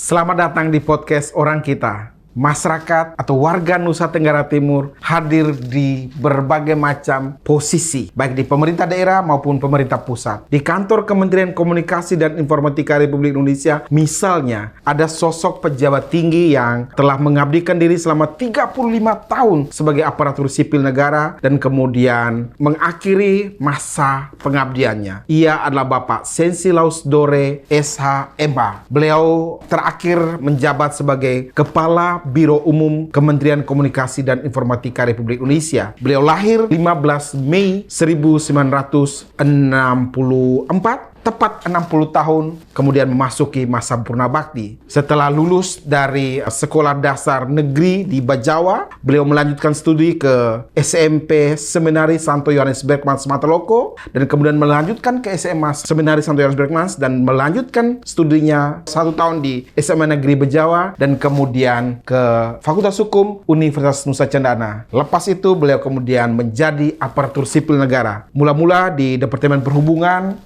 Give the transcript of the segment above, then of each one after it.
Selamat datang di podcast Orang Kita. Masyarakat atau warga Nusa Tenggara Timur hadir di berbagai macam posisi, baik di pemerintah daerah maupun pemerintah pusat. Di kantor Kementerian Komunikasi dan Informatika Republik Indonesia, misalnya, ada sosok pejabat tinggi yang telah mengabdikan diri selama 35 tahun sebagai aparatur sipil negara dan kemudian mengakhiri masa pengabdiannya. Ia adalah Bapak Sensi Lausdore SH.MA. Beliau terakhir menjabat sebagai Kepala Biro Umum Kementerian Komunikasi dan Informatika Republik Indonesia. Beliau lahir 15 Mei 1964. Tepat 60 tahun kemudian memasuki masa purna bakti. Setelah lulus dari Sekolah Dasar Negeri di Bajawa, beliau melanjutkan studi ke SMP Seminari Santo Yohanes Bergmans Mataloko dan kemudian melanjutkan ke SMA Seminari Santo Yohanes Bergmans dan melanjutkan studinya 1 tahun di SMA Negeri Bajawa dan kemudian ke Fakultas Hukum Universitas Nusa Cendana. Lepas itu beliau kemudian menjadi aparatur sipil negara. Mula-mula di Departemen Perhubungan,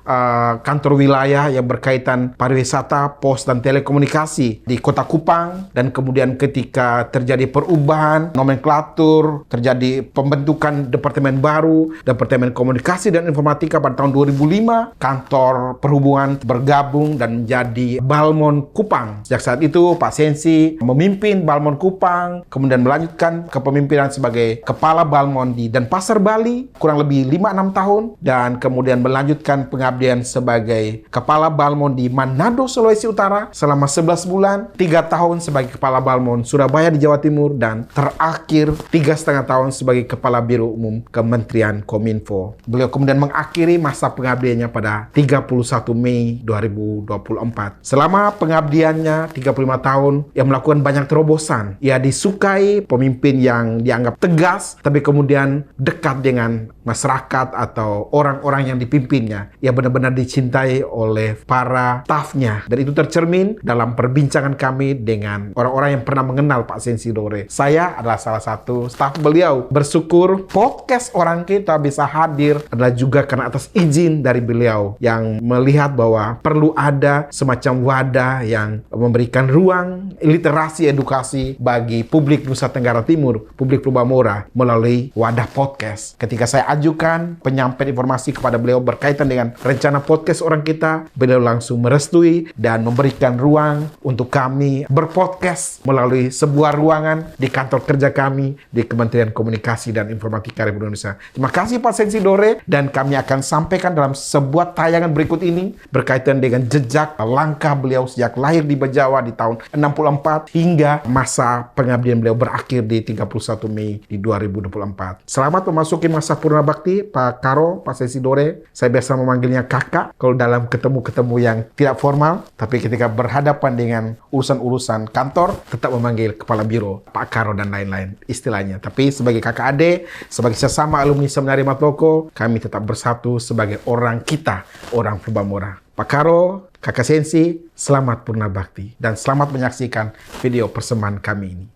kantor wilayah yang berkaitan pariwisata, pos, dan telekomunikasi di Kota Kupang, dan kemudian ketika terjadi perubahan nomenklatur, terjadi pembentukan departemen baru, Departemen Komunikasi dan Informatika pada tahun 2005, kantor perhubungan bergabung dan menjadi Balmon Kupang. Sejak saat itu Pak Sensi memimpin Balmon Kupang, kemudian melanjutkan kepemimpinan sebagai Kepala Balmon di Denpasar, Bali, kurang lebih 5-6 tahun, dan kemudian melanjutkan pengabdian sebagai Kepala Balmon di Manado, Sulawesi Utara selama 11 bulan, 3 tahun sebagai Kepala Balmon Surabaya di Jawa Timur, dan terakhir 3,5 tahun sebagai Kepala Biro Umum Kementerian Kominfo. Beliau kemudian mengakhiri masa pengabdiannya pada 31 Mei 2024. Selama pengabdiannya 35 tahun, ia melakukan banyak terobosan. Ia disukai pemimpin yang dianggap tegas, tapi kemudian dekat dengan masyarakat atau orang-orang yang dipimpinnya. Ia benar-benar dicintai oleh para stafnya, dan itu tercermin dalam perbincangan kami dengan orang-orang yang pernah mengenal Pak Sensi Dore. Saya adalah salah satu staf beliau. Bersyukur podcast Orang Kita bisa hadir adalah juga karena atas izin dari beliau yang melihat bahwa perlu ada semacam wadah yang memberikan ruang literasi edukasi bagi publik Nusa Tenggara Timur, publik Prubamora, melalui wadah podcast. Ketika saya ajukan penyampaian informasi kepada beliau berkaitan dengan rencana podcast Orang Kita, beliau langsung merestui dan memberikan ruang untuk kami berpodcast melalui sebuah ruangan di kantor kerja kami di Kementerian Komunikasi dan Informatika Republik Indonesia. Terima kasih Pak Sensi Dore, dan kami akan sampaikan dalam sebuah tayangan berikut ini berkaitan dengan jejak langkah beliau sejak lahir di Bajawa di tahun 64 hingga masa pengabdian beliau berakhir di 31 Mei di 2024. Selamat memasuki masa purna bakti Pak Karo, Pak Sensi Dore. Saya biasa memanggilnya kakak kalau dalam ketemu-ketemu yang tidak formal, tapi ketika berhadapan dengan urusan-urusan kantor tetap memanggil kepala biro Pak Karo dan lain-lain istilahnya. Tapi sebagai kakak adik, sebagai sesama alumni Seminari Mataloko, kami tetap bersatu sebagai orang kita, orang Prubamora. Pak Karo, Kakak Sensi, selamat purna bakti dan selamat menyaksikan video persembahan kami ini.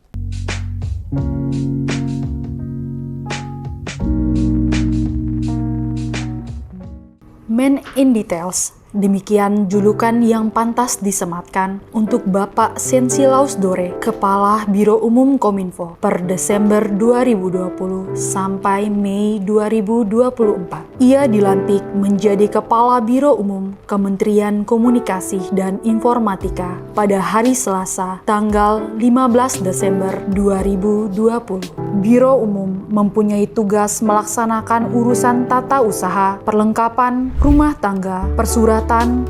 Man in Details. Demikian julukan yang pantas disematkan untuk Bapak Sensi Lausdore, Kepala Biro Umum Kominfo per Desember 2020 sampai Mei 2024. Ia dilantik menjadi Kepala Biro Umum Kementerian Komunikasi dan Informatika pada hari Selasa, tanggal 15 Desember 2020. Biro Umum mempunyai tugas melaksanakan urusan tata usaha, perlengkapan rumah tangga, persuratan,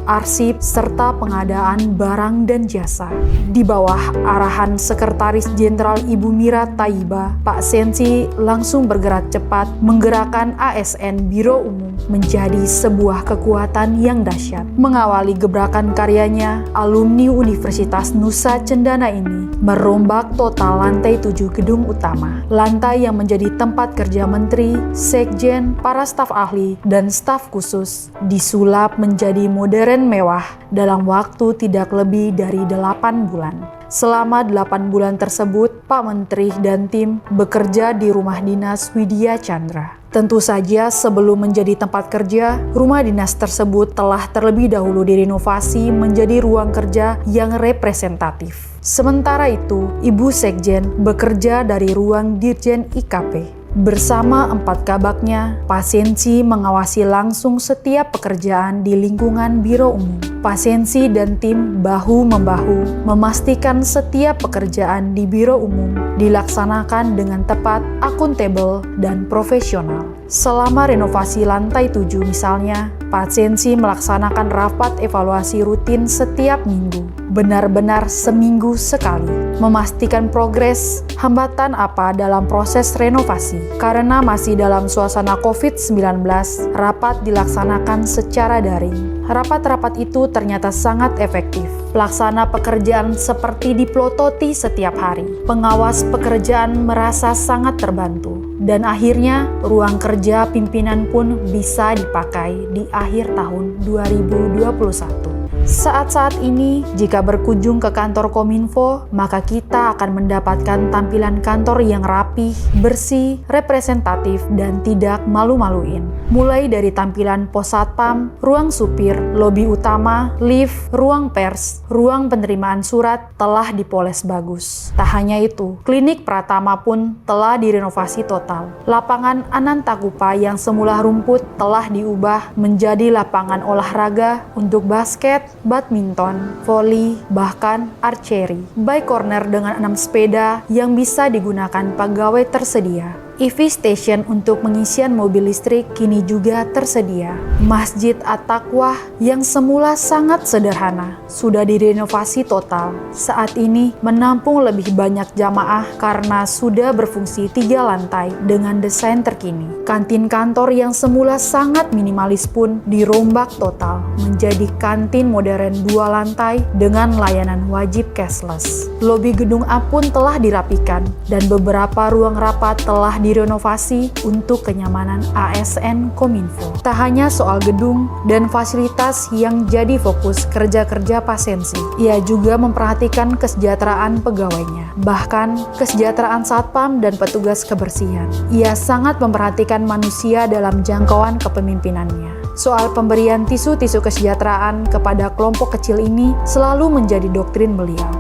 arsip, serta pengadaan barang dan jasa. Di bawah arahan Sekretaris Jenderal Ibu Mira Taiba, Pak Sensi langsung bergerak cepat menggerakkan ASN Biro Umum menjadi sebuah kekuatan yang dahsyat. Mengawali gebrakan karyanya, alumni Universitas Nusa Cendana ini merombak total lantai 7 gedung utama. Lantai yang menjadi tempat kerja menteri, sekjen, para staf ahli, dan staf khusus disulap menjadi modern mewah dalam waktu tidak lebih dari 8 bulan. Selama 8 bulan tersebut, Pak Menteri dan tim bekerja di rumah dinas Widya Chandra. Tentu saja sebelum menjadi tempat kerja, rumah dinas tersebut telah terlebih dahulu direnovasi menjadi ruang kerja yang representatif. Sementara itu, Ibu Sekjen bekerja dari ruang Dirjen IKP. Bersama 4 kabaknya, Pasiensi mengawasi langsung setiap pekerjaan di lingkungan Biro Umum. Pasiensi dan tim bahu-membahu memastikan setiap pekerjaan di Biro Umum dilaksanakan dengan tepat, akuntabel, dan profesional. Selama renovasi lantai 7 misalnya, Pasiensi melaksanakan rapat evaluasi rutin setiap minggu, benar-benar seminggu sekali, memastikan progres, hambatan apa dalam proses renovasi. Karena masih dalam suasana COVID-19, rapat dilaksanakan secara daring. Rapat-rapat itu ternyata sangat efektif. Pelaksana pekerjaan seperti dipelototi setiap hari. Pengawas pekerjaan merasa sangat terbantu. Dan akhirnya, ruang kerja pimpinan pun bisa dipakai di akhir tahun 2021. Saat-saat ini, jika berkunjung ke kantor Kominfo, maka kita akan mendapatkan tampilan kantor yang rapih, bersih, representatif, dan tidak malu-maluin. Mulai dari tampilan pos satpam, ruang supir, lobi utama, lift, ruang pers, ruang penerimaan surat telah dipoles bagus. Tak hanya itu, klinik Pratama pun telah direnovasi total. Lapangan Anantakupa yang semula rumput telah diubah menjadi lapangan olahraga untuk basket, badminton, voli, bahkan archery. By corner dengan 6 sepeda yang bisa digunakan pegawai tersedia. EV station untuk pengisian mobil listrik kini juga tersedia. Masjid At-Taqwa yang semula sangat sederhana sudah direnovasi total. Saat ini menampung lebih banyak jamaah karena sudah berfungsi 3 lantai dengan desain terkini. Kantin kantor yang semula sangat minimalis pun dirombak total menjadi kantin modern 2 lantai dengan layanan wajib cashless. Lobi gedung A pun telah dirapikan dan beberapa ruang rapat telah direnovasi untuk kenyamanan ASN Kominfo. Tak hanya soal gedung dan fasilitas yang jadi fokus kerja-kerja Pasiensi, ia juga memperhatikan kesejahteraan pegawainya, bahkan kesejahteraan satpam dan petugas kebersihan. Ia sangat memperhatikan manusia dalam jangkauan kepemimpinannya. Soal pemberian tisu-tisu kesejahteraan kepada kelompok kecil ini selalu menjadi doktrin beliau.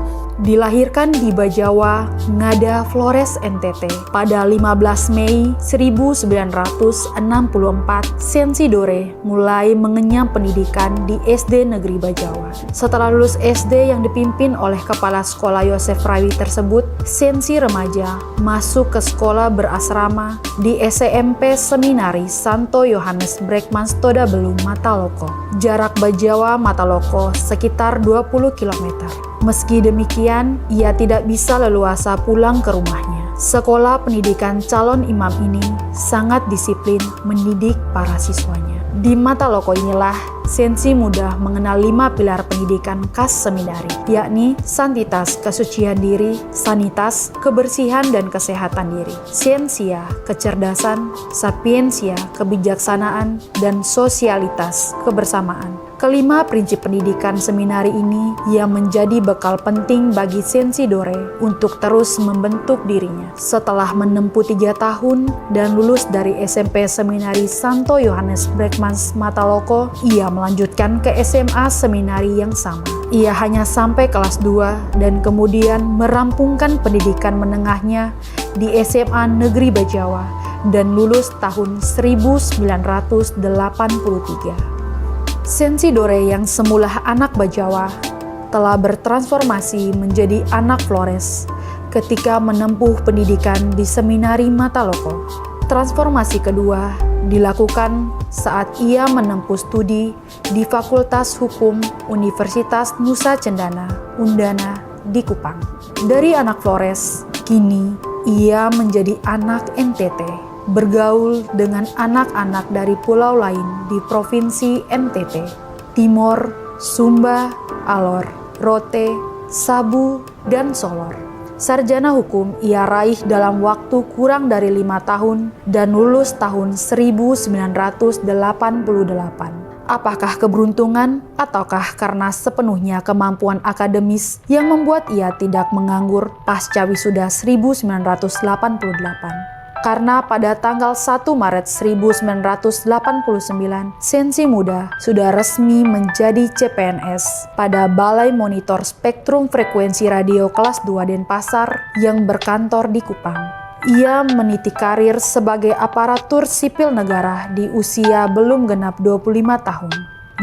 Dilahirkan di Bajawa, Ngada Flores NTT pada 15 Mei 1964, Sensi Dore mulai mengenyam pendidikan di SD Negeri Bajawa. Setelah lulus SD yang dipimpin oleh Kepala Sekolah Yosef Rawi tersebut, Sensi remaja masuk ke sekolah berasrama di SMP Seminari Santo Yohanes Bregman Toda Belum Mataloko. Jarak Bajawa Mataloko sekitar 20 km. Meski demikian, ia tidak bisa leluasa pulang ke rumahnya. Sekolah pendidikan calon imam ini sangat disiplin mendidik para siswanya. Di Mataloko inilah Sensi mudah mengenal 5 pilar pendidikan khas seminari, yakni santitas, kesucian diri, sanitas, kebersihan dan kesehatan diri, siensia, kecerdasan, sapiensia, kebijaksanaan, dan sosialitas, kebersamaan. Kelima prinsip pendidikan seminari ini yang menjadi bekal penting bagi Sensi Dore untuk terus membentuk dirinya. Setelah menempuh 3 tahun dan lulus dari SMP Seminari Santo Yohanes Bregman Mataloko, ia melanjutkan ke SMA Seminari yang sama. Ia hanya sampai kelas 2 dan kemudian merampungkan pendidikan menengahnya di SMA Negeri Bajawa dan lulus tahun 1983. Sensi Dore yang semula anak Bajawa telah bertransformasi menjadi anak Flores ketika menempuh pendidikan di Seminari Mataloko. Transformasi kedua dilakukan saat ia menempuh studi di Fakultas Hukum Universitas Nusa Cendana, Undana, di Kupang. Dari anak Flores, kini ia menjadi anak NTT. Bergaul dengan anak-anak dari pulau lain di Provinsi NTT, Timor, Sumba, Alor, Rote, Sabu, dan Solor. Sarjana hukum ia raih dalam waktu kurang dari 5 tahun dan lulus tahun 1988. Apakah keberuntungan ataukah karena sepenuhnya kemampuan akademis yang membuat ia tidak menganggur pasca wisuda 1988? karena pada tanggal 1 Maret 1989, Sensi Muda sudah resmi menjadi CPNS pada Balai Monitor Spektrum Frekuensi Radio kelas 2 Denpasar yang berkantor di Kupang. Ia meniti karir sebagai aparatur sipil negara di usia belum genap 25 tahun.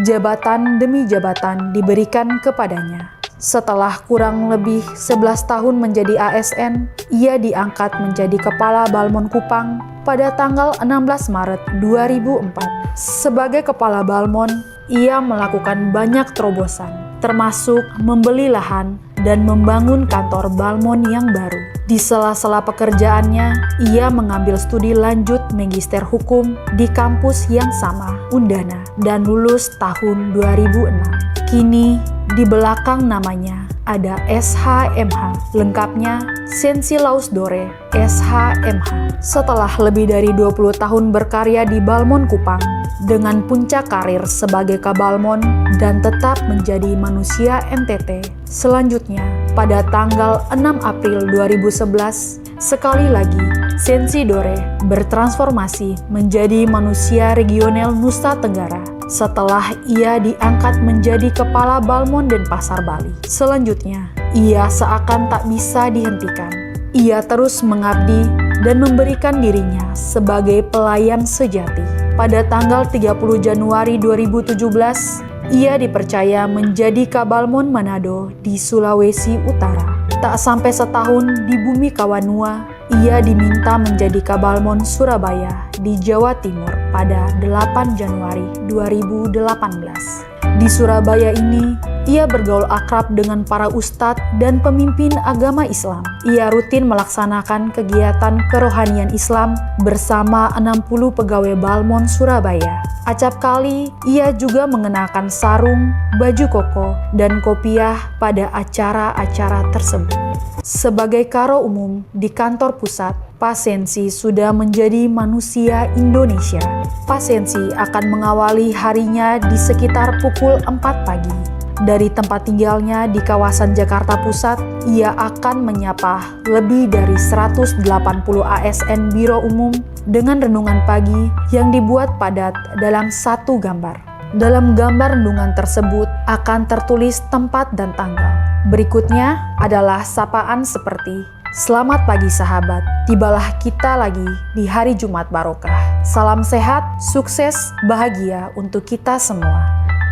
Jabatan demi jabatan diberikan kepadanya. Setelah kurang lebih 11 tahun menjadi ASN, ia diangkat menjadi Kepala Balmon Kupang pada tanggal 16 Maret 2004. Sebagai Kepala Balmon, ia melakukan banyak terobosan, termasuk membeli lahan dan membangun kantor Balmon yang baru. Di sela-sela pekerjaannya, ia mengambil studi lanjut Magister Hukum di kampus yang sama, Undana, dan lulus tahun 2006. Kini, di belakang namanya ada SHMH, lengkapnya Sensi Lausdore SHMH. Setelah lebih dari 20 tahun berkarya di Balmon Kupang, dengan puncak karir sebagai Kabalmon dan tetap menjadi manusia NTT. Selanjutnya, pada tanggal 6 April 2011, sekali lagi Sensi Dore bertransformasi menjadi manusia regional Nusa Tenggara setelah ia diangkat menjadi Kepala Balmon Denpasar, Bali. Selanjutnya, ia seakan tak bisa dihentikan. Ia terus mengabdi dan memberikan dirinya sebagai pelayan sejati. Pada tanggal 30 Januari 2017, ia dipercaya menjadi Kabalmon Manado di Sulawesi Utara. Tak sampai setahun di bumi Kawanua, ia diminta menjadi Kabalmon Surabaya di Jawa Timur pada 8 Januari 2018. Di Surabaya ini, ia bergaul akrab dengan para ustadz dan pemimpin agama Islam. Ia rutin melaksanakan kegiatan kerohanian Islam bersama 60 pegawai Balmon Surabaya. Acap kali, ia juga mengenakan sarung, baju koko, dan kopiah pada acara-acara tersebut. Sebagai karo umum di kantor pusat, Pak Sensi sudah menjadi manusia Indonesia. Pak Sensi akan mengawali harinya di sekitar pukul 4 pagi. Dari tempat tinggalnya di kawasan Jakarta Pusat, ia akan menyapa lebih dari 180 ASN Biro Umum dengan renungan pagi yang dibuat padat dalam satu gambar. Dalam gambar renungan tersebut akan tertulis tempat dan tanggal. Berikutnya adalah sapaan seperti, "Selamat pagi sahabat, tibalah kita lagi di hari Jumat Barokah. Salam sehat, sukses, bahagia untuk kita semua."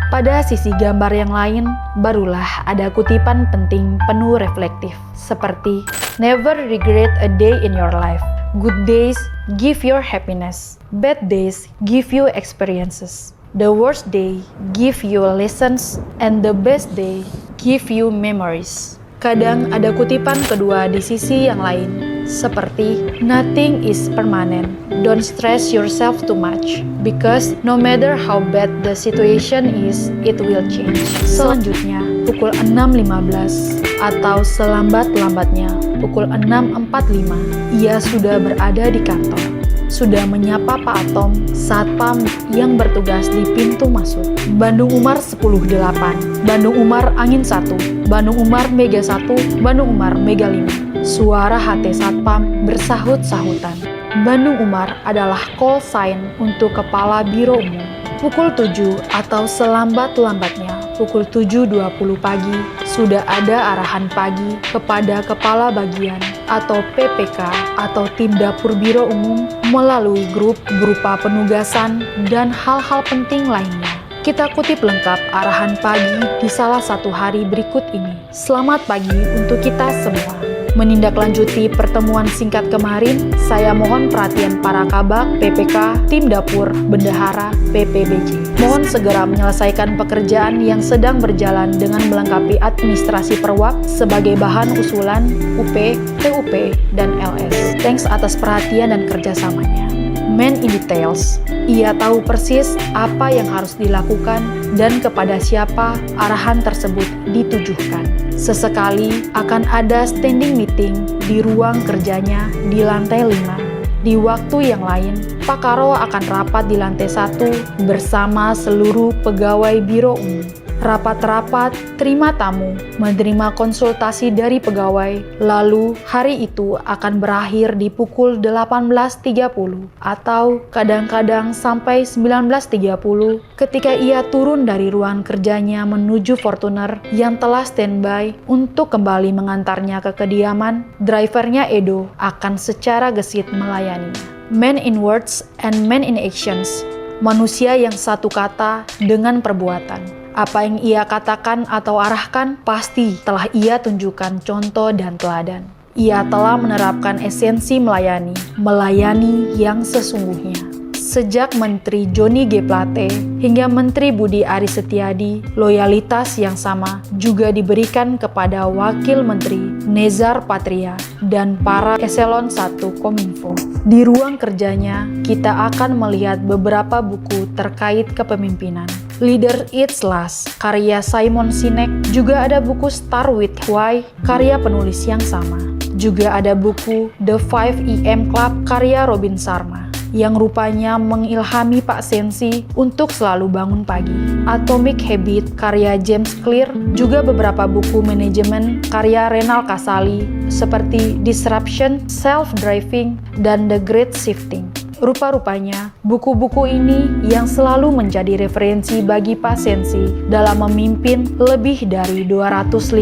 Pada sisi gambar yang lain, barulah ada kutipan penting penuh reflektif, seperti "Never regret a day in your life. Good days give you happiness. Bad days give you experiences. The worst day give you lessons, and the best day give you memories." Kadang ada kutipan kedua di sisi yang lain, seperti "Nothing is permanent. Don't stress yourself too much, because no matter how bad the situation is, it will change." Selanjutnya, pukul 6.15 atau selambat-lambatnya pukul 6.45, ia sudah berada di kantor. Sudah menyapa Pak Atom, satpam yang bertugas di pintu masuk. Bandung Umar 10.8, Bandung Umar Angin 1, Bandung Umar Mega 1, Bandung Umar Mega 5. Suara HT satpam bersahut-sahutan. Bandung Umar adalah call sign untuk Kepala Biro Umum. Pukul 7 atau selambat-lambatnya pukul 7.20 pagi, sudah ada arahan pagi kepada Kepala Bagian atau PPK atau Tim Dapur Biro Umum melalui grup berupa penugasan dan hal-hal penting lainnya. Kita kutip lengkap arahan pagi di salah satu hari berikut ini. Selamat pagi untuk kita semua. Menindaklanjuti pertemuan singkat kemarin, saya mohon perhatian para kabak, PPK, Tim Dapur, Bendahara, PPBJ. Mohon segera menyelesaikan pekerjaan yang sedang berjalan dengan melengkapi administrasi perwak sebagai bahan usulan UP, TUP, dan LS. Thanks atas perhatian dan kerjasamanya. Man in details. Ia tahu persis apa yang harus dilakukan dan kepada siapa arahan tersebut ditujukan. Sesekali akan ada standing meeting di ruang kerjanya di lantai 5. Di waktu yang lain, Pak Karo akan rapat di lantai 1 bersama seluruh pegawai Biro Umum. rapat-rapat, terima tamu, menerima konsultasi dari pegawai, lalu hari itu akan berakhir di pukul 18.30 atau kadang-kadang sampai 19.30 ketika ia turun dari ruang kerjanya menuju Fortuner yang telah standby untuk kembali mengantarnya ke kediaman. Drivernya Edo akan secara gesit melayaninya. Man in words and man in actions. Manusia yang satu kata dengan perbuatan. Apa yang ia katakan atau arahkan pasti telah ia tunjukkan contoh dan teladan. Ia telah menerapkan esensi melayani yang sesungguhnya. Sejak Menteri Johnny G. Plate hingga Menteri Budi Aris Setiadi, loyalitas yang sama juga diberikan kepada Wakil Menteri Nezar Patria dan para eselon 1 Kominfo. Di ruang kerjanya, kita akan melihat beberapa buku terkait kepemimpinan. Leader Eats Last, karya Simon Sinek, juga ada buku Start With Why, karya penulis yang sama. Juga ada buku The 5 AM Club, karya Robin Sharma, yang rupanya mengilhami Pak Sensi untuk selalu bangun pagi. Atomic Habit, karya James Clear, juga beberapa buku manajemen karya Renal Kasali seperti Disruption, Self-Driving, dan The Great Shifting. Rupa-rupanya, buku-buku ini yang selalu menjadi referensi bagi Pak Sensi dalam memimpin lebih dari 250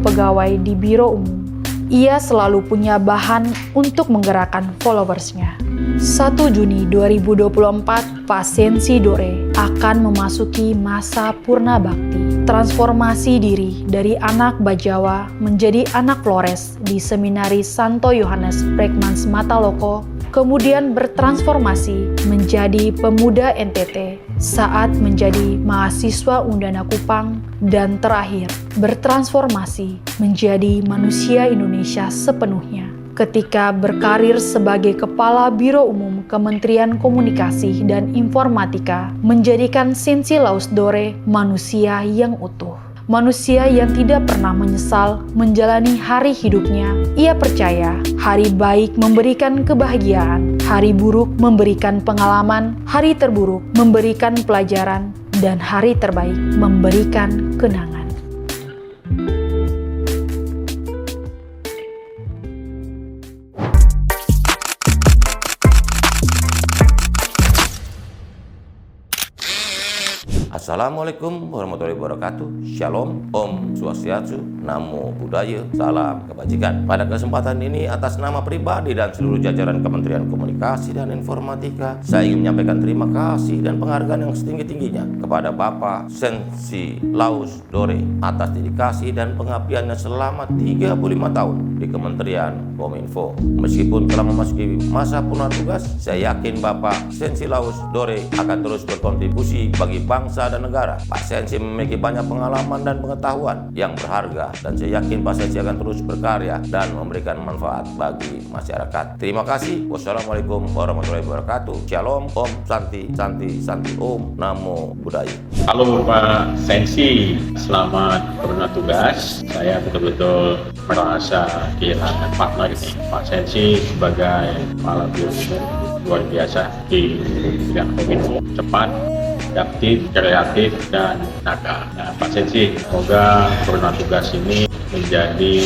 pegawai di Biro Umum. Ia selalu punya bahan untuk menggerakkan followersnya. 1 Juni 2024, Pak Sensi Dore akan memasuki masa purna bakti. Transformasi diri dari anak Bajawa menjadi anak Flores di Seminari Santo Yohanes Bregman Mataloko, kemudian bertransformasi menjadi pemuda NTT saat menjadi mahasiswa Undana Kupang, dan terakhir bertransformasi menjadi manusia Indonesia sepenuhnya ketika berkarir sebagai Kepala Biro Umum Kementerian Komunikasi dan Informatika, menjadikan Sensi Lausdore manusia yang utuh. Manusia yang tidak pernah menyesal menjalani hari hidupnya. Ia percaya hari baik memberikan kebahagiaan, hari buruk memberikan pengalaman, hari terburuk memberikan pelajaran, dan hari terbaik memberikan kenangan. Assalamualaikum warahmatullahi wabarakatuh. Shalom, Om Swastiastu, Namo Buddhaya, Salam Kebajikan. Pada kesempatan ini, atas nama pribadi dan seluruh jajaran Kementerian Komunikasi dan Informatika, saya ingin menyampaikan terima kasih dan penghargaan yang setinggi-tingginya kepada Bapak Sensi Lausdore atas dedikasi dan pengabdiannya selama 35 tahun di Kementerian Kominfo. Meskipun telah memasuki masa purna tugas, saya yakin Bapak Sensi Lausdore akan terus berkontribusi bagi bangsa dan negara. Pak Sensi memiliki banyak pengalaman dan pengetahuan yang berharga, dan saya yakin Pak Sensi akan terus berkarya dan memberikan manfaat bagi masyarakat. Terima kasih. Wassalamualaikum warahmatullahi wabarakatuh. Shalom, Om, Santi, Santi, Santi, Om, Namo Buddhaya. Halo Pak Sensi, selamat purna tugas. Saya betul-betul merasa kehilangan partner ini. Pak Sensi sebagai kepala biro luar biasa di bidang kominfo, cepat, adaptif, kreatif, dan tenaga. Nah, Pak Sensi, semoga purna tugas ini menjadi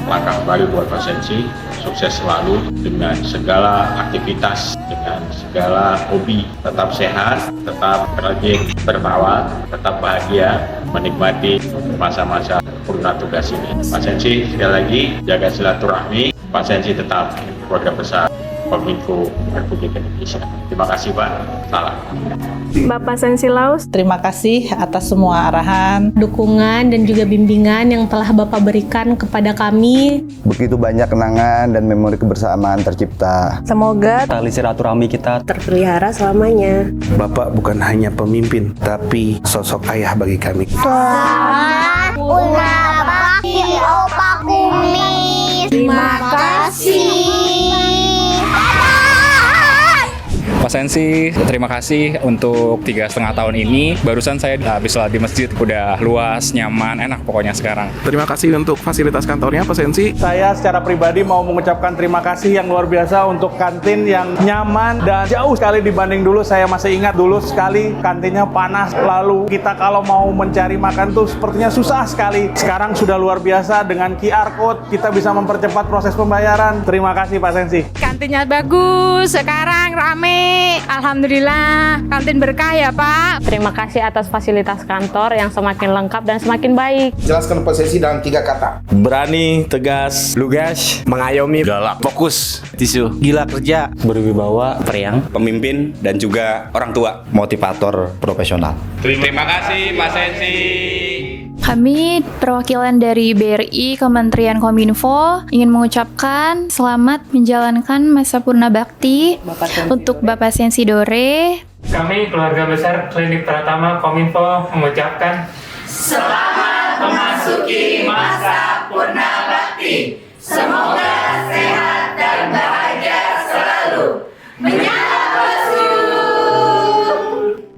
langkah baru buat Pak Sensi. Sukses selalu dengan segala aktivitas, dengan segala hobi. Tetap sehat, tetap rajin bertawa, tetap bahagia menikmati masa-masa purna tugas ini. Pak Sensi, sekali lagi jaga silaturahmi. Pak Sensi tetap keluarga besar Kominfo Republik Indonesia. Terima kasih Pak. Salam. Bapak Sensi Laus, terima kasih atas semua arahan, dukungan dan juga bimbingan yang telah Bapak berikan kepada kami. Begitu banyak kenangan dan memori kebersamaan tercipta. Semoga tali silaturahmi kita terpelihara selamanya. Bapak bukan hanya pemimpin, tapi sosok ayah bagi kami. Selamat purna bakti Opa Kumis. Terima kasih. Pak Sensi, terima kasih untuk 3,5 tahun ini. Barusan saya habis sholat di masjid, udah luas, nyaman, enak pokoknya sekarang. Terima kasih untuk fasilitas kantornya, Pak Sensi. Saya secara pribadi mau mengucapkan terima kasih yang luar biasa untuk kantin yang nyaman dan jauh sekali dibanding dulu. Saya masih ingat dulu sekali kantinnya panas, lalu kita kalau mau mencari makan tuh sepertinya susah sekali. Sekarang sudah luar biasa dengan QR Code, kita bisa mempercepat proses pembayaran. Terima kasih Pak Sensi. Kantinnya bagus, sekarang rame. Alhamdulillah, kantin berkah ya Pak. Terima kasih atas fasilitas kantor yang semakin lengkap dan semakin baik. Jelaskan Pak Sensi dalam 3 kata. Berani, tegas, lugas, mengayomi, galak, fokus, tisu, gila kerja, Berwibawa, periang, pemimpin, dan juga orang tua. Motivator profesional. Terima kasih Pak Sensi. Kami perwakilan dari BRI Kementerian Kominfo ingin mengucapkan selamat menjalankan masa purna bakti untuk Bapak Sensi Dore. Kami keluarga besar Klinik Pratama Kominfo mengucapkan selamat memasuki masa purna bakti. Semoga sehat dan bahagia selalu. Menyala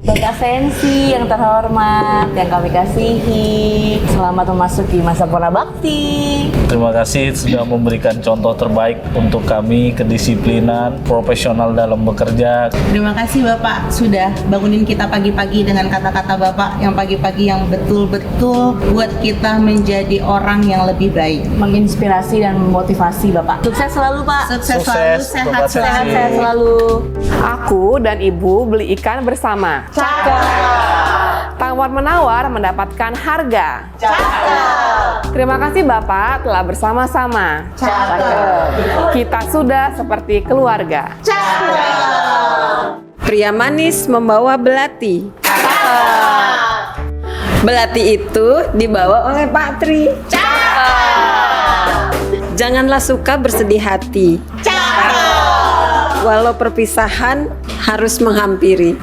Bapak Sensi yang terhormat, yang kami kasihi, selamat memasuki masa purna bakti. Terima kasih sudah memberikan contoh terbaik untuk kami, kedisiplinan, profesional dalam bekerja. Terima kasih Bapak sudah bangunin kita pagi-pagi dengan kata-kata Bapak yang pagi-pagi yang betul-betul buat kita menjadi orang yang lebih baik. Menginspirasi dan memotivasi Bapak. Sukses selalu Pak. Sukses selalu, sehat selalu. Aku dan Ibu beli ikan bersama. Tawar-menawar mendapatkan harga. Terima kasih Bapak telah bersama-sama. Kita sudah seperti keluarga. Pria manis membawa belati. Belati itu dibawa oleh Pak Tri. Janganlah suka bersedih hati. Walau perpisahan harus menghampiri.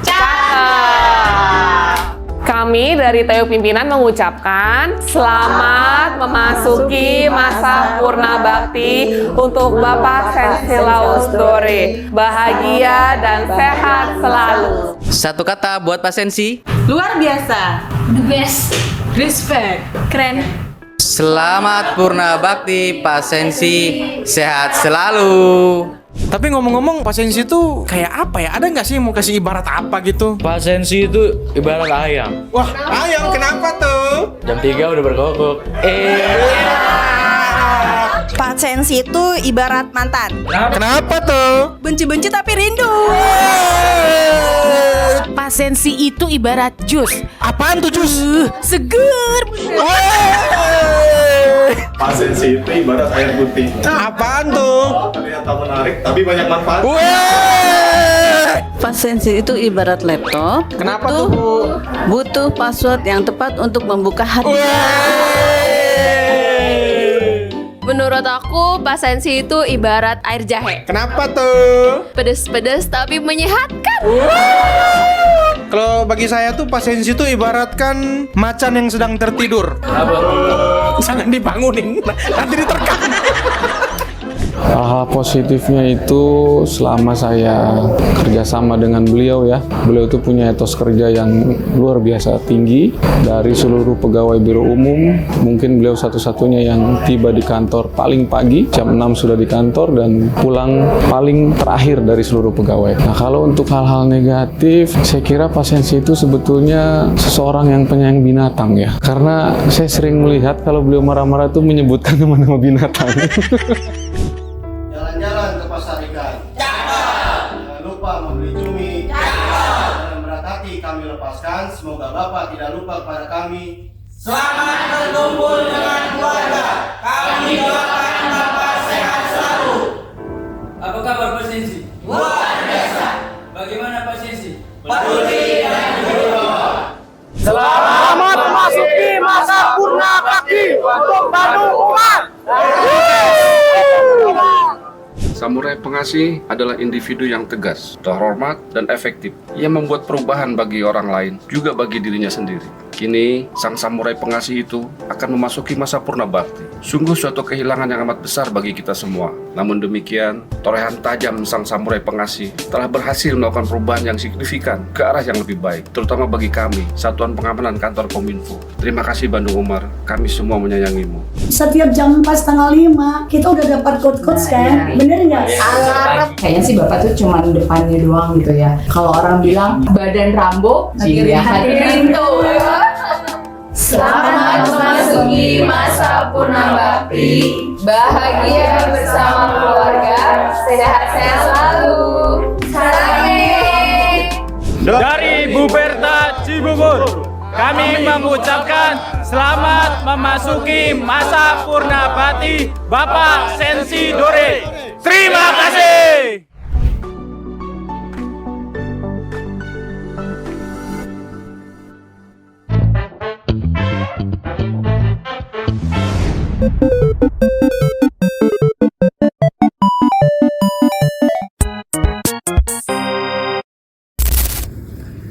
Kami dari TU Pimpinan mengucapkan selamat memasuki masa purna bakti untuk Bapak Sensi Laus Dore. Bahagia dan sehat selalu. Satu kata buat Pak Sensi. Luar biasa. The best. Respect. Keren. Selamat purna bakti Pak Sensi. Sehat selalu. Tapi ngomong-ngomong, Pak Sensi itu kayak apa ya? Ada nggak sih mau kasih ibarat apa gitu? Pak Sensi itu ibarat ayam. Wah, ayam kenapa tuh? Jam 3 udah berkokok. Pak Sensi itu ibarat mantan. Kenapa tuh? Benci-benci tapi rindu. Pak Sensi itu ibarat jus. Apaan tuh jus? Seger. Pak Sensi itu ibarat air putih. Apaan tuh? Ternyata menarik, tapi banyak manfaat. Pak Sensi itu ibarat laptop. Kenapa tuh, Bu? Butuh password yang tepat untuk membuka hati. Menurut aku, Pak Sensi itu ibarat air jahe. Kenapa tuh? Pedes-pedes tapi menyehatkan. Kalau bagi saya tuh Pak Sensi itu ibaratkan macan yang sedang tertidur. Jangan dibangunin, nanti diterkam. Hal positifnya itu selama saya kerjasama dengan beliau ya, beliau itu punya etos kerja yang luar biasa tinggi. Dari seluruh pegawai biro umum, mungkin beliau satu-satunya yang tiba di kantor paling pagi, jam 6 sudah di kantor dan pulang paling terakhir dari seluruh pegawai. Nah kalau untuk hal-hal negatif, saya kira Pak Sensi itu sebetulnya seseorang yang penyayang binatang ya. Karena saya sering melihat kalau beliau marah-marah itu menyebutkan nama-nama binatang. Jalan-jalan ke pasar ikan. Jangan lupa membeli cumi. Jangan berat hati kami lepaskan. Semoga Bapak tidak lupa kepada kami. Selamat berkumpul dengan keluarga. Kami doakan Bapak sehat selalu. Apa kabar Pak Sensi? Luar biasa. Bagaimana Pak Sensi? Peduli dan berwibawa. Selamat memasuki masa purna bakti untuk Bandung Umat. Samurai pengasih adalah individu yang tegas, terhormat, dan efektif. Ia membuat perubahan bagi orang lain, juga bagi dirinya sendiri. Kini, sang samurai pengasih itu akan memasuki masa purna bakti. Sungguh suatu kehilangan yang amat besar bagi kita semua. Namun demikian, torehan tajam sang samurai pengasih telah berhasil melakukan perubahan yang signifikan ke arah yang lebih baik, terutama bagi kami, Satuan Pengamanan Kantor Kominfo. Terima kasih Bandung Umar, kami semua menyayangimu. Setiap jam 4:30 kita udah dapat quotes kan? Bener nggak? Alarm. Kayaknya sih Bapak tuh cuma depannya doang gitu ya. Kalau orang bilang badan Rambo, jiwa hati Rinto. Selamat memasuki masa purna bakti. Bahagia bersama keluarga. Sehat-sehat selalu. Sarane. Dari Buperta Cibubur, kami mengucapkan selamat memasuki masa purna bakti Bapak Sensi Dore. Terima kasih.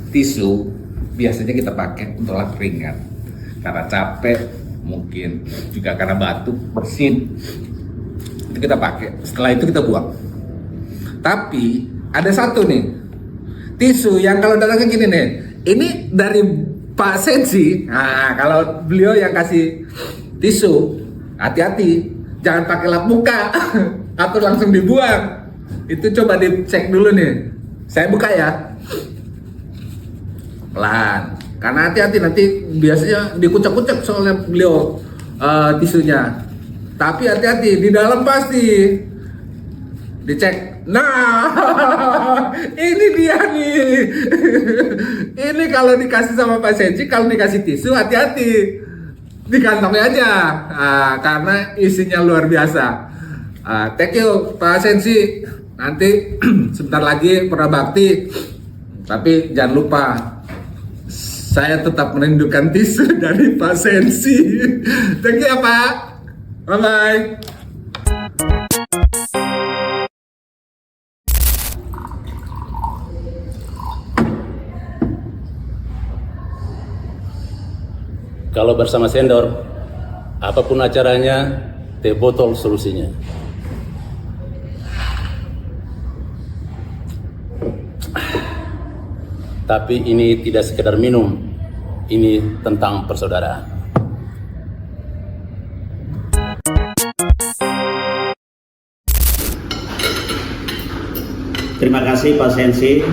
Tisu biasanya kita pakai untuk lap ringan karena capek, mungkin juga karena batuk, bersin. Itu kita pakai, setelah itu kita buang. Tapi ada satu nih tisu yang kalau datangnya gini nih, ini dari Pak Sensi. Nah, kalau beliau yang kasih tisu, hati-hati, jangan pakai lap muka atau langsung dibuang. Itu coba dicek dulu nih. Saya buka ya, pelan, karena hati-hati nanti biasanya dikucek-kucek soalnya beliau tisunya. Tapi hati-hati, di dalam pasti dicek. Nah, ini dia nih. Ini kalau dikasih sama Pak Sensi, kalau dikasih tisu hati-hati, di kantongnya aja, karena isinya luar biasa. Thank you Pak Sensi. Nanti sebentar lagi purna bakti, tapi jangan lupa saya tetap merindukan tisu dari Pak Sensi. Thank you ya Pak. Bye bye. Kalau bersama sendor, apapun acaranya, teh botol solusinya. Tapi ini tidak sekedar minum, ini tentang persaudaraan. Terima kasih Pak Sensi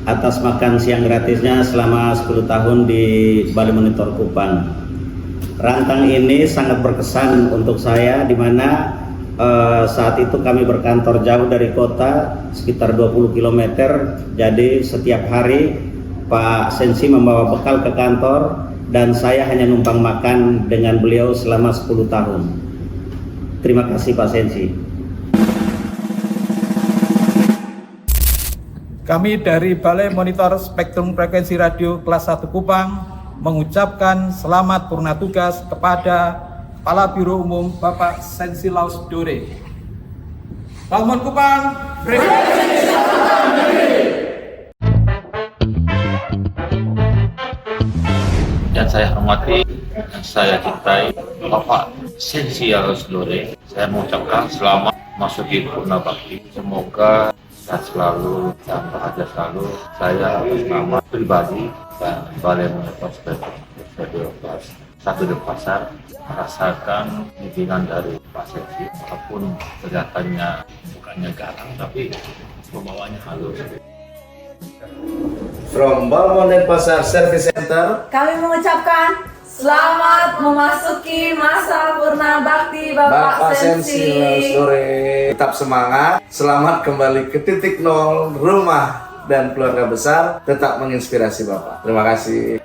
atas makan siang gratisnya selama 10 tahun di Balai Monitor Kupang. Rantang ini sangat berkesan untuk saya, di mana saat itu kami berkantor jauh dari kota, sekitar 20 km. Jadi setiap hari Pak Sensi membawa bekal ke kantor dan saya hanya numpang makan dengan beliau selama 10 tahun. Terima kasih Pak Sensi. Kami dari Balai Monitor Spektrum Frekuensi Radio kelas 1 Kupang mengucapkan selamat purna tugas kepada Kepala Biro Umum Bapak Sensi Laus Dore. Balmon Kupang, Yang saya hormati, yang saya cintai Bapak Sensi Laus Dore. Saya mengucapkan selamat masuki purna bakti. Semoga sehat selalu dan bahagia selalu. Saya atas nama pribadi dan Balai Monitor Spektrum Radio kelas 1 Denpasar merasakan bimbingan dari Pak Sensi, walaupun kelihatannya bukannya garang tapi pembawanya halus. From Balmon Denpasar Service Center, Kami mengucapkan selamat memasuki masa purna bakti Bapak Sensi. Tetap semangat, selamat kembali ke titik nol, rumah dan keluarga besar, tetap menginspirasi Bapak. Terima kasih.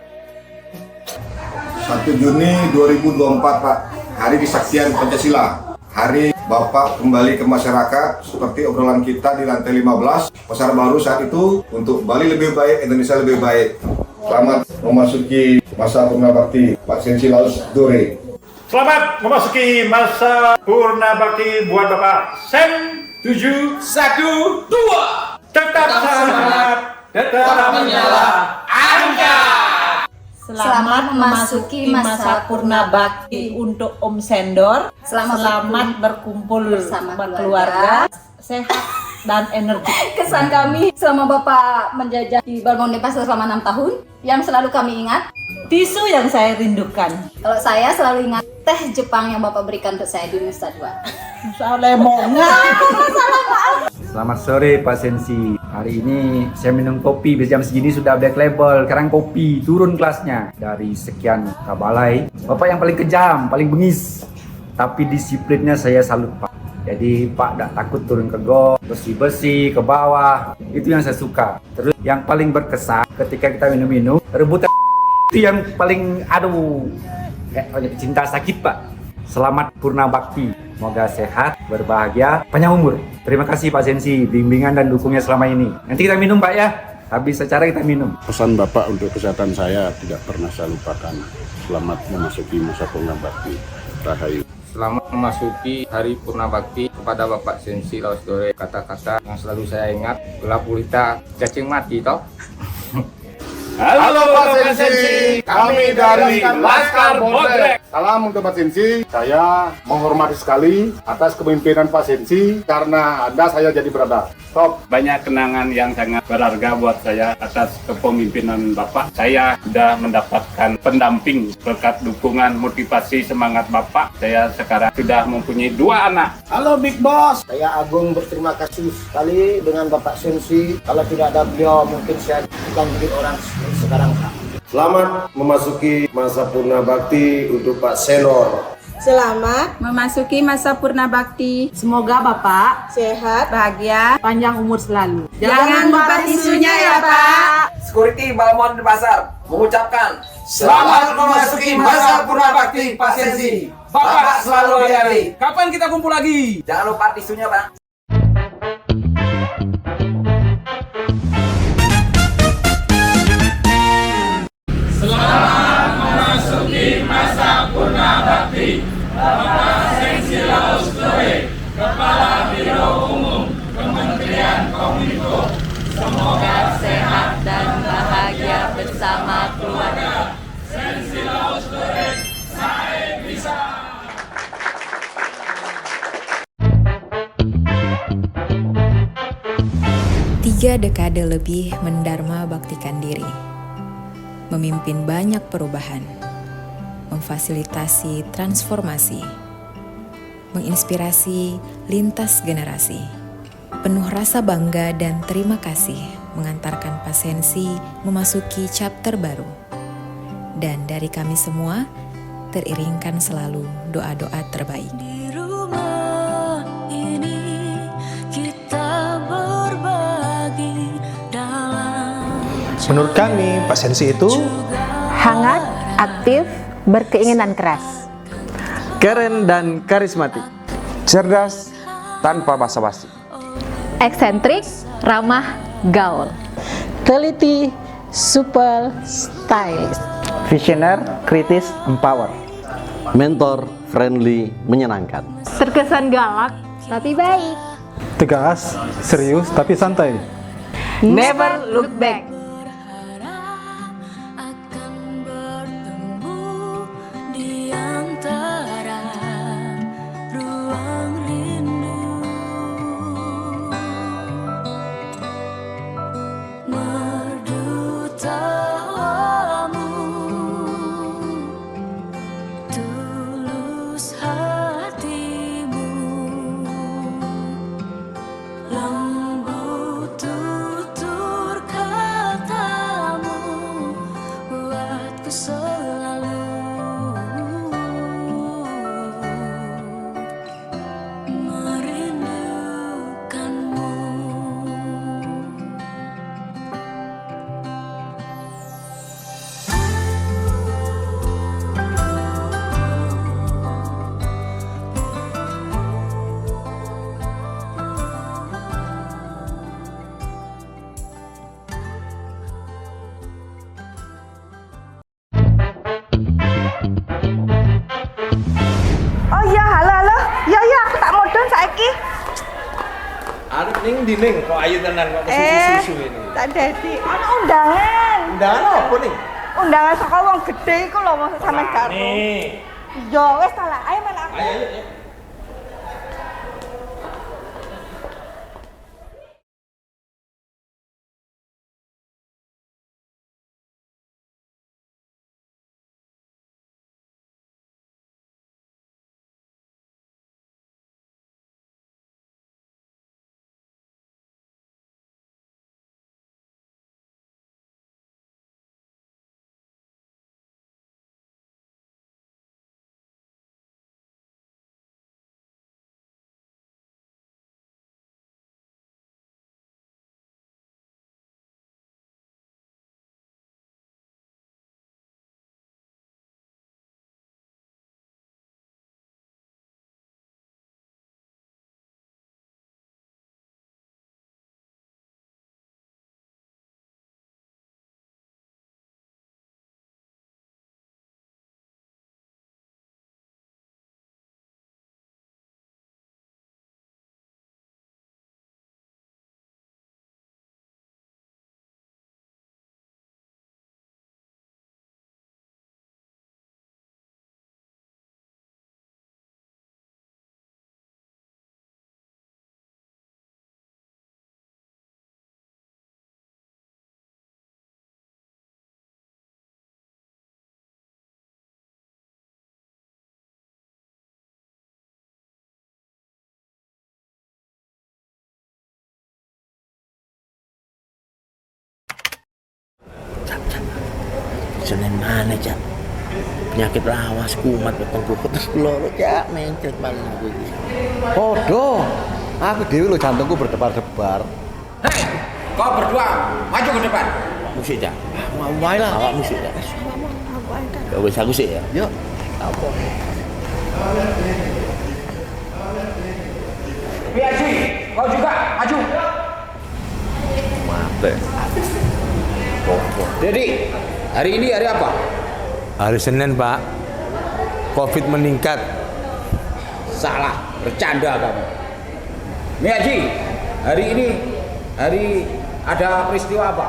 1 Juni 2024 Pak, Hari Kesaktian Pancasila. Hari Bapak kembali ke masyarakat seperti obrolan kita di lantai 15 Pasar Baru saat itu, untuk Bali lebih baik, Indonesia lebih baik. Selamat memasuki masa purna bakti Pak Sensi Laus Dore. selamat memasuki masa purna bakti buat Bapak Sen 712. Tetap semangat, tetap menyala, angkat. Selamat memasuki masa purna bakti untuk Om Sendor. Selamat berkumpul bersama keluarga, sehat dan energi. Kesan kami selama Bapak menjajah di Balmonde Pasar selama 6 tahun, yang selalu kami ingat, tisu yang saya rindukan. Kalau saya selalu ingat teh Jepang yang Bapak berikan untuk saya di Nusa Dua. Selamat sore Pak Sensi. Hari ini saya minum kopi, jam segini sudah black label. Sekarang kopi turun kelasnya dari sekian kabalai. Bapak yang paling kejam, paling bengis, tapi disiplinnya saya salut Pak. Jadi Pak tidak takut turun ke got, bersih-bersih ke bawah. Itu yang saya suka. Terus yang paling berkesan ketika kita minum-minum, rebutan itu yang paling kayak cinta sakit Pak. Selamat Purna Bakti. Semoga sehat, berbahagia, panjang umur. Terima kasih Pak Sensi, bimbingan dan dukungnya selama ini. Nanti kita minum Pak ya. Habis acara kita minum. Pesan Bapak untuk kesehatan saya tidak pernah saya lupakan. Selamat memasuki masa Purna Bakti. Rahayu. Selamat memasuki Hari Purna Bakti kepada Bapak Sensi Laosdore. Kata-kata yang selalu saya ingat, gelap gulita, cacing mati toh. Halo Pak Sensi, kami dari Laskar Bodrek. Salam untuk Pak Sensi, saya menghormati sekali atas kepemimpinan Pak Sensi karena Anda saya jadi berada. Top. Banyak kenangan yang sangat berharga buat saya atas kepemimpinan Bapak. Saya sudah mendapatkan pendamping berkat dukungan motivasi semangat Bapak. Saya sekarang sudah mempunyai 2 anak. Halo Big Boss, saya Agung berterima kasih sekali dengan Bapak Sensi. Kalau tidak ada beliau mungkin saya bukan jadi orang sekarang. Selamat memasuki masa Purna Bakti untuk Pak Senor. Selamat memasuki masa purna bakti. Semoga Bapak Sehat, bahagia, panjang umur selalu. Jangan lupa tisunya ya Pak. Security Balmonde Pasar mengucapkan Selamat memasuki masa Purna Bakti Pak Sensi. Bapak selalu hati-hati. Kapan kita kumpul lagi? Jangan lupa tisunya Pak. Selamat memasuki masa Purna Bakti Bapak Sensi Laosdore, Kepala Biro Umum Kementerian Kominfo. Semoga sehat dan bahagia bersama keluarga. Sensi Laosdore, saya bisa. Tiga dekade lebih mendharma baktikan diri, memimpin banyak perubahan, memfasilitasi transformasi, menginspirasi lintas generasi. Penuh rasa bangga dan terima kasih mengantarkan Pak Sensi memasuki chapter baru. Dan dari kami semua, teriringkan selalu doa-doa terbaik. Di rumah ini kita berbagi dalam. Menurut kami, Pak Sensi itu hangat, aktif, berkeinginan keras, keren dan karismatik, cerdas tanpa basa-basi, eksentrik, ramah, gaul, teliti, supel, stylish, visioner, kritis, empower, mentor, friendly, menyenangkan, terkesan galak tapi baik, tegas, serius tapi santai, never look back. Arep ning dinding kok ayu tenan kok susu-susu ini. Tak dadi. Ana undangan. Undangan apa nih? Undangan saka wong gedhe iku lho maksud sampean gak. Ya wis ta lah, ayo melak. Senin mana cak? Penyakit lawas kumat wetengku terus loro cak mencret paling aku iki. Podo, aku dewi lo jantungku berdebar-debar. Hei, kau berdua maju ke depan. Musik cak? Mau wae lah. Awak musik cak? Ya wis aku sih ya. Yuk. Apa? Biaji, kau juga maju. Mate. Jadi, hari ini hari apa? Hari Senin, Pak. Covid meningkat. Salah, bercanda kamu. Miyaji, hari ini hari ada peristiwa apa?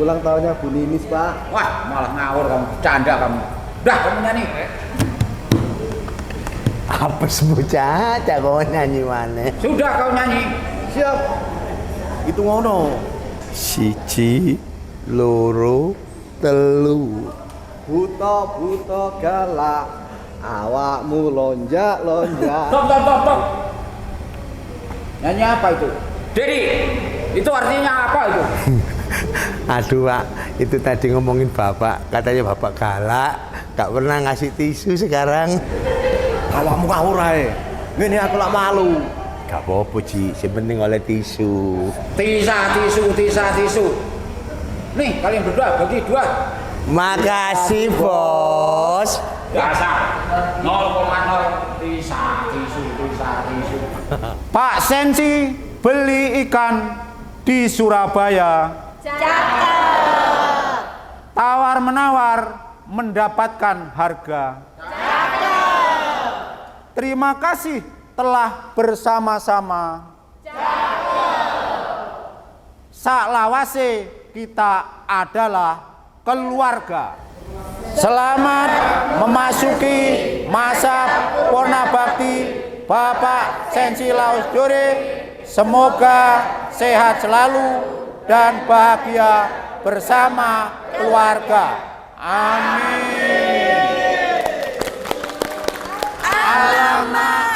Ulang tahunnya Bu Ninis, Pak. Wah, malah ngawur kamu, bercanda kamu. Dah, kamu nyanyi. Apa bocah cak kau nyanyi mana? Sudah kau nyanyi. Siap. Itu ngono. Siji, loro, telu. Buto galak. Awakmu lonjak. Stop. Nyanyi apa itu? Dedi, itu artinya apa itu? Aduh Pak, itu tadi ngomongin Bapak, katanya Bapak galak, gak pernah ngasih tisu sekarang. Awakmu ngawur ae. Ngene aku lak malu. Gak apa-apa Ji, yang penting oleh tisu. Tisu. Nih, kalian berdua bagi dua. Makasih bos. Dasar 0,0 tisu. Pak Sensi beli ikan di Surabaya. Cakep. Tawar-menawar mendapatkan harga. Cakep. Terima kasih telah bersama-sama. Saklawase kita adalah keluarga. Selamat memasuki masa Purna Bakti Bapak Sensi Laos Dore. Semoga sehat selalu dan bahagia bersama keluarga. Amin. Alamak.